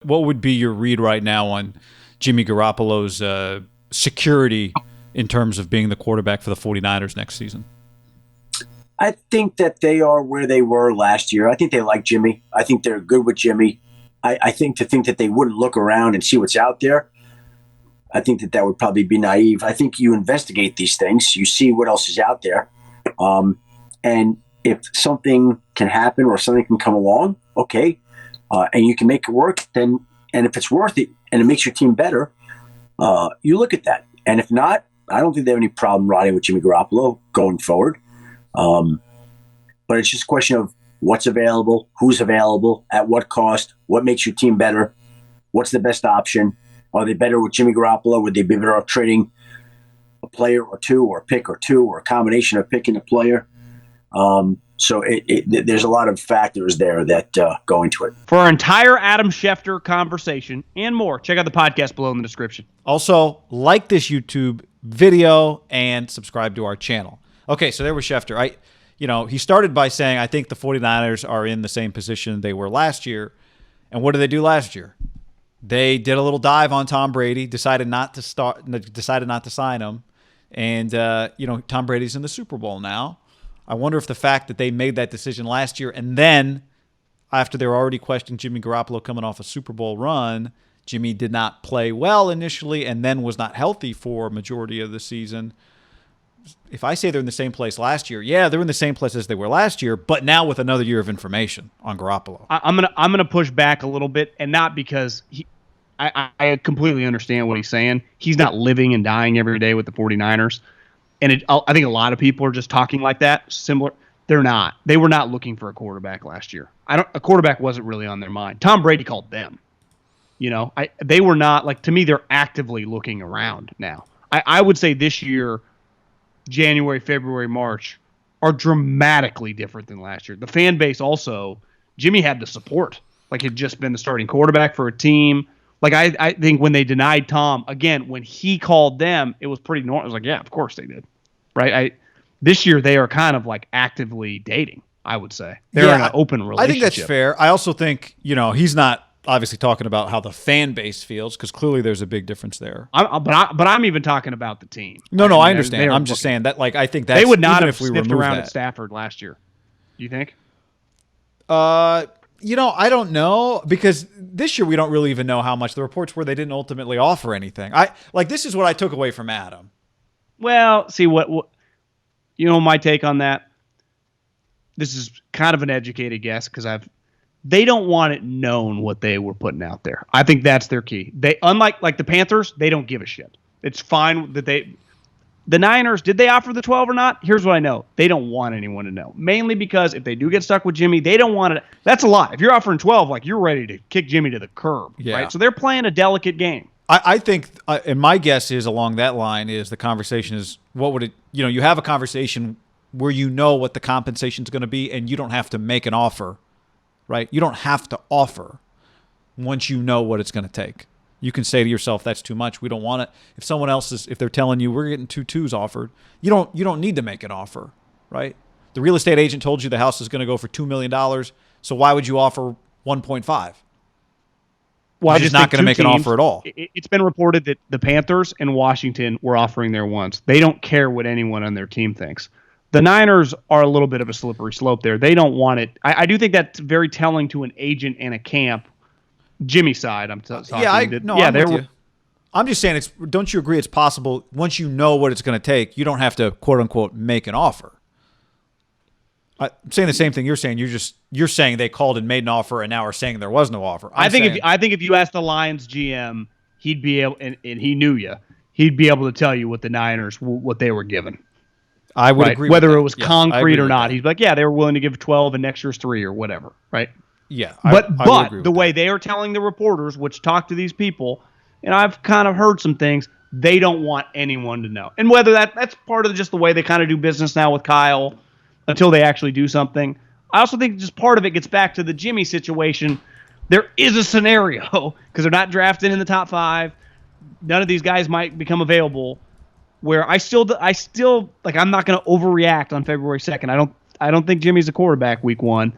What would be your read right now on Jimmy Garoppolo's security in terms of being the quarterback for the 49ers next season? I think that they are where they were last year. I think they like Jimmy. I think they're good with Jimmy. I think that they wouldn't look around and see what's out there, I think that would probably be naive. I think you investigate these things. You see what else is out there. And if something can happen or something can come along, okay, and you can make it work, then, and if it's worth it and it makes your team better, you look at that. And if not, I don't think they have any problem riding with Jimmy Garoppolo going forward. But it's just a question of what's available, who's available, at what cost, what makes your team better, what's the best option. Are they better with Jimmy Garoppolo? Would they be better off trading a player or two, or a pick or two, or a combination of pick and a player? So there's a lot of factors there that go into it. For our entire Adam Schefter conversation and more, check out the podcast below in the description. Also, like this YouTube video and subscribe to our channel. Okay, so there was Schefter. He started by saying, I think the 49ers are in the same position they were last year. And what did they do last year? They did a little dive on Tom Brady, decided not to sign him. And, Tom Brady's in the Super Bowl now. I wonder if the fact that they made that decision last year and then after they were already questioning Jimmy Garoppolo coming off a Super Bowl run, Jimmy did not play well initially and then was not healthy for a majority of the season. If I say they're in the same place last year, yeah, they're in the same place as they were last year, but now with another year of information on Garoppolo. I'm gonna push back a little bit, and not because I completely understand what he's saying. He's not living and dying every day with the 49ers. And I think a lot of people are just talking like that. Similar, they're not. They were not looking for a quarterback last year. A quarterback wasn't really on their mind. Tom Brady called them. They were not, like, to me, they're actively looking around now. I would say this year, January, February, March, are dramatically different than last year. The fan base also, Jimmy had the support. Like, he'd just been the starting quarterback for a team. Like, I think when they denied Tom, again, when he called them, it was pretty normal. It was like, yeah, of course they did. Right? This year, they are kind of, like, actively dating, I would say. They're in an open relationship. I think that's fair. I also think, he's not obviously talking about how the fan base feels, because clearly there's a big difference there. But I'm even talking about the team. No, I understand. I'm just saying that, like, I think that's, they would not have if we sniffed around that. at Stafford last year. Do you think? I don't know, because this year we don't really even know how much. The reports were they didn't ultimately offer anything. This is what I took away from Adam. Well, see what my take on that. This is kind of an educated guess because they don't want it known what they were putting out there. I think that's their key. They, unlike like the Panthers, they don't give a shit. It's fine that the Niners, did they offer the 12 or not? Here's what I know. They don't want anyone to know. Mainly because if they do get stuck with Jimmy, they don't want it. That's a lot. If you're offering 12, like, you're ready to kick Jimmy to the curb, right? So they're playing a delicate game. I think, and my guess is along that line is the conversation is, what would it, you have a conversation where what the compensation is going to be, and you don't have to make an offer, right? You don't have to offer once you know what it's going to take. You can say to yourself, that's too much. We don't want it. If someone else if they're telling you we're getting 2 2s offered, you don't need to make an offer, right? The real estate agent told you the house is going to go for $2 million. So why would you offer 1.5? Well, I'm just not going to make an offer at all. It's been reported that the Panthers and Washington were offering their ones. They don't care what anyone on their team thinks. The Niners are a little bit of a slippery slope there. They don't want it. I do think that's very telling to an agent and a camp. Jimmy's side, I'm talking. I'm with you. I'm just saying, don't you agree it's possible once you know what it's going to take, you don't have to, quote unquote, make an offer? I'm saying the same thing you're saying. You're saying they called and made an offer and now are saying there was no offer. I think if you asked the Lions GM, he'd be able, and he knew you, he'd be able to tell you what the Niners, what they were given. I would agree. Whether it was concrete or not, he's like, yeah, they were willing to give 12 and next year's 3 or whatever, right? Yeah, but the way they are telling the reporters, which talk to these people, and I've kind of heard some things, they don't want anyone to know. And whether that's part of just the way they kind of do business now with Kyle until they actually do something. I also think just part of it gets back to the Jimmy situation. There is a scenario, because they're not drafted in the top 5. None of these guys might become available, where I still like, I'm not going to overreact on February 2nd. I don't think Jimmy's a quarterback week 1,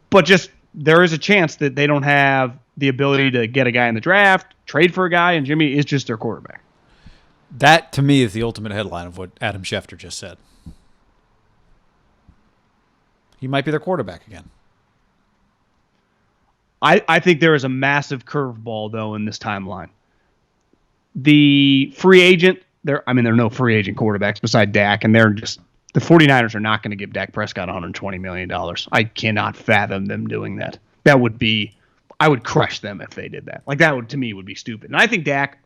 but just there is a chance that they don't have the ability to get a guy in the draft, trade for a guy, and Jimmy is just their quarterback. That, to me, is the ultimate headline of what Adam Schefter just said. He might be their quarterback again. I think there is a massive curveball, though, in this timeline. The free agent, there are no free agent quarterbacks beside Dak, and the 49ers are not going to give Dak Prescott $120 million. I cannot fathom them doing that. I would crush them if they did that. Like, that would, to me, would be stupid. And I think Dak,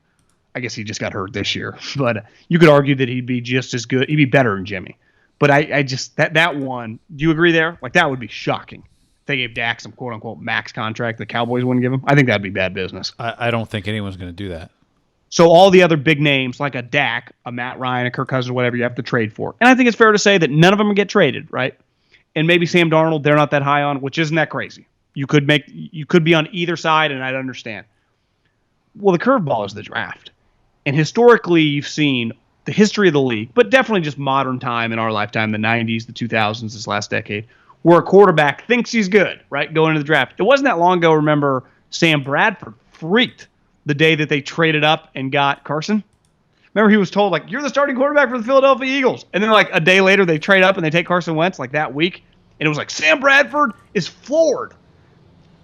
I guess he just got hurt this year, but you could argue that he'd be just as good. He'd be better than Jimmy. But I just, that one, do you agree there? Like, that would be shocking. If they gave Dak some quote-unquote max contract the Cowboys wouldn't give him. I think that'd be bad business. I don't think anyone's going to do that. So all the other big names, like a Dak, a Matt Ryan, a Kirk Cousins, whatever, you have to trade for. And I think it's fair to say that none of them get traded, right? And maybe Sam Darnold, they're not that high on, which isn't that crazy. You could be on either side, and I'd understand. Well, the curveball is the draft. And historically, you've seen the history of the league, but definitely just modern time in our lifetime, the 90s, the 2000s, this last decade, where a quarterback thinks he's good, right, going into the draft. It wasn't that long ago, remember, Sam Bradford freaked the day that they traded up and got Carson. Remember, he was told, like, you're the starting quarterback for the Philadelphia Eagles. And then, like, a day later, they trade up and they take Carson Wentz, like, that week. And it was like, Sam Bradford is floored.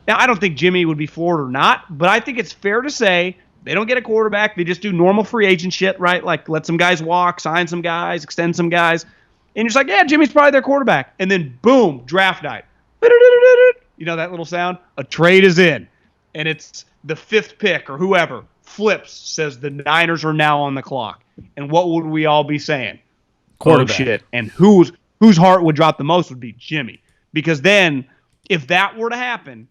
Now, I don't think Jimmy would be floored or not, but I think it's fair to say they don't get a quarterback. They just do normal free agent shit, right? Like, let some guys walk, sign some guys, extend some guys. And you're just like, yeah, Jimmy's probably their quarterback. And then, boom, draft night. You know that little sound? A trade is in. And it's the fifth pick or whoever flips, says the Niners are now on the clock. And what would we all be saying? Quarterback. Oh, shit. And whose heart would drop the most would be Jimmy. Because then, if that were to happen,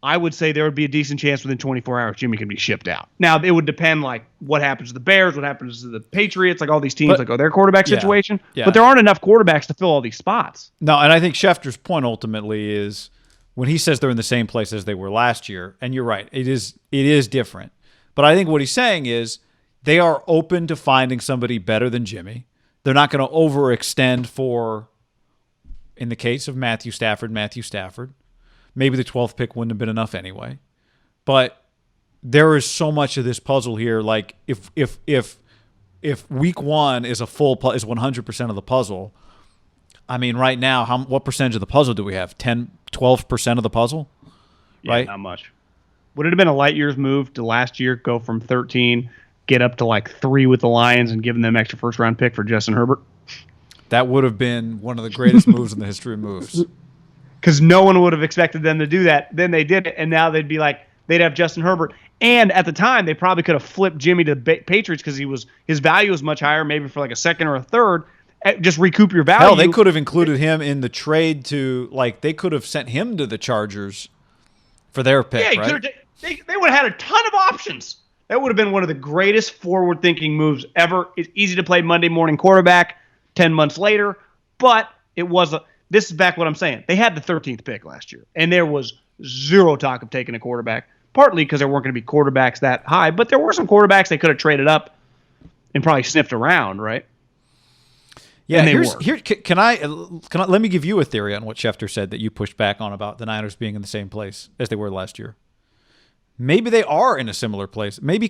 I would say there would be a decent chance within 24 hours Jimmy could be shipped out. Now, it would depend, like, what happens to the Bears, what happens to the Patriots, like all these teams, their quarterback situation. Yeah. But there aren't enough quarterbacks to fill all these spots. No, and I think Schefter's point ultimately is when he says they're in the same place as they were last year, and you're right, it is different. But I think what he's saying is they are open to finding somebody better than Jimmy. They're not going to overextend for, in the case of Matthew Stafford. Maybe the 12th pick wouldn't have been enough anyway. But there is so much of this puzzle here. Like if week one is is 100% of the puzzle, I mean, right now, what percentage of the puzzle do we have? 10, 12% of the puzzle? Yeah, right? Not much. Would it have been a light years move to last year go from 13, get up to like 3 with the Lions and giving them extra first round pick for Justin Herbert? That would have been one of the greatest moves in the history of moves. Because no one would have expected them to do that. Then they did it, and now they'd be like, they'd have Justin Herbert. And at the time, they probably could have flipped Jimmy to the Patriots because his value was much higher, maybe for like a second or a third. Just recoup your value. Hell, they could have included him in the trade to, like, they could have sent him to the Chargers for their pick, yeah, right? They would have had a ton of options. That would have been one of the greatest forward-thinking moves ever. It's easy to play Monday morning quarterback 10 months later, but it was this is back what I'm saying. They had the 13th pick last year, and there was zero talk of taking a quarterback, partly because there weren't going to be quarterbacks that high, but there were some quarterbacks they could have traded up and probably sniffed around, right? Yeah, and can I let me give you a theory on what Schefter said that you pushed back on about the Niners being in the same place as they were last year. Maybe they are in a similar place. Maybe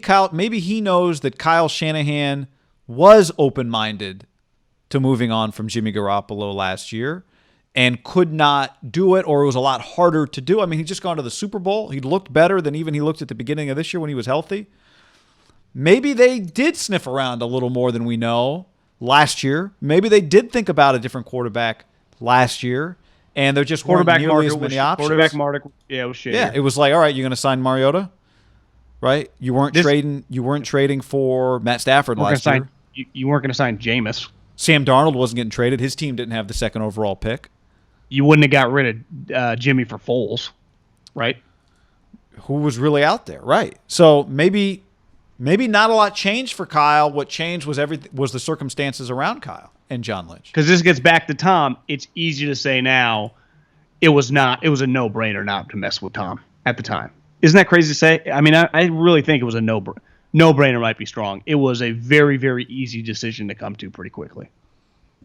he knows that Kyle Shanahan was open-minded to moving on from Jimmy Garoppolo last year and could not do it, or it was a lot harder to do. I mean, he'd just gone to the Super Bowl. He looked better than even he looked at the beginning of this year when he was healthy. Maybe they did sniff around a little more than we know last year. Maybe they did think about a different quarterback last year, and there just weren't nearly as many options. Quarterback market, it was shit. Yeah, it was like, all right, you're going to sign Mariota, right? You weren't trading for Matt Stafford last year. You weren't going to sign Jameis. Sam Darnold wasn't getting traded. His team didn't have the second overall pick. You wouldn't have got rid of Jimmy for Foles, right? Who was really out there, right? So maybe not a lot changed for Kyle. What changed was the circumstances around Kyle and John Lynch. Because this gets back to Tom. It's easy to say now it was a no-brainer not to mess with Tom at the time. Isn't that crazy to say? I mean, I really think it was a no-brainer might be strong. It was a very, very easy decision to come to pretty quickly.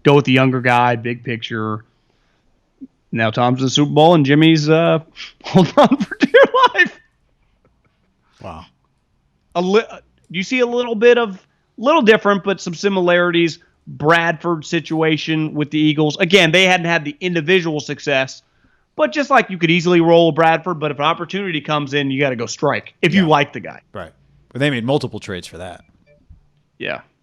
Go with the younger guy, big picture. Now Tom's in the Super Bowl, and Jimmy's holding on for dear life. Wow. You see a little different, but some similarities. Bradford situation with the Eagles. Again, they hadn't had the individual success, but just like you could easily roll Bradford, but if an opportunity comes in, you got to go strike if you like the guy. Right. But they made multiple trades for that. Yeah.